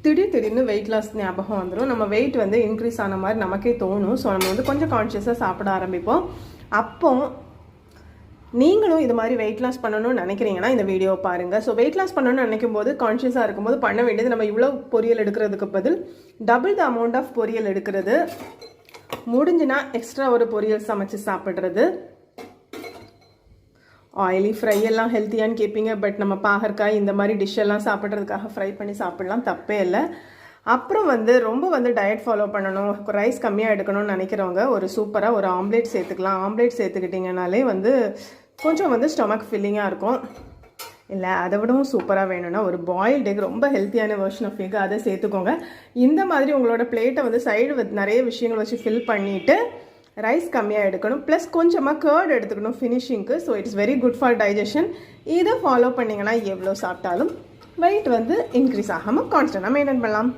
திடீர்னு weight loss ஞாபகம் வந்துடும். நம்ம வெயிட் வந்து இன்க்ரீஸ் ஆன மாதிரி நமக்கே தோணும். ஸோ நம்ம வந்து கொஞ்சம் கான்ஷியஸாக சாப்பிட ஆரம்பிப்போம். அப்போ நீங்களும் இது மாதிரி வெயிட் லாஸ் பண்ணணும்னு நினைக்கிறீங்கன்னா இந்த வீடியோவை பாருங்கள். ஸோ வெயிட் லாஸ் பண்ணணும்னு நினைக்கும் போது கான்ஷியஸாக இருக்கும்போது பண்ண வேண்டியது, நம்ம இவ்வளோ பொரியல் எடுக்கிறதுக்கு பதில் டபுள் த அமௌண்ட் ஆஃப் பொரியல் எடுக்கிறது, முடிஞ்சுனா எக்ஸ்ட்ரா ஒரு பொரியல் சமைச்சு சாப்பிட்றது. ஆயிலி ஃப்ரை எல்லாம் ஹெல்த்தியான்னு கேட்பீங்க, பட் நம்ம பாகற்காய் இந்த மாதிரி டிஷ் எல்லாம் சாப்பிட்றதுக்காக ஃப்ரை பண்ணி சாப்பிட்லாம், தப்பே இல்லை. அப்புறம் வந்து ரொம்ப வந்து டயட் ஃபாலோ பண்ணணும், ரைஸ் கம்மியாக எடுக்கணும்னு நினைக்கிறவங்க ஒரு சூப்பராக ஒரு ஆம்லேட் சேர்த்துக்கலாம். ஆம்லேட் சேர்த்துக்கிட்டிங்கனாலே வந்து கொஞ்சம் வந்து ஸ்டொமக் ஃபில்லிங்காக இருக்கும். இல்லை அதை விடவும் சூப்பராக வேணும்னா ஒரு பாயில்டு எக், ரொம்ப ஹெல்த்தியான வெர்ஷன் ஆஃப் எக், அதை சேர்த்துக்கோங்க. இந்த மாதிரி உங்களோட பிளேட்டை வந்து சைடு நிறைய விஷயங்கள் வச்சு ஃபில் பண்ணிவிட்டு ரைஸ் கம்மியாக எடுக்கணும், ப்ளஸ் கொஞ்சமாக கர்ட் எடுத்துக்கணும் ஃபினிஷிங்க்கு. So it's very good for digestion. இதை ஃபாலோ பண்ணிங்கன்னா எவ்வளோ சாப்பிட்டாலும் வெயிட் வந்து இன்க்ரீஸ் ஆகாமல் கான்ஸ்டன்ட்டாக மெயின்டைன் பண்ணலாம்.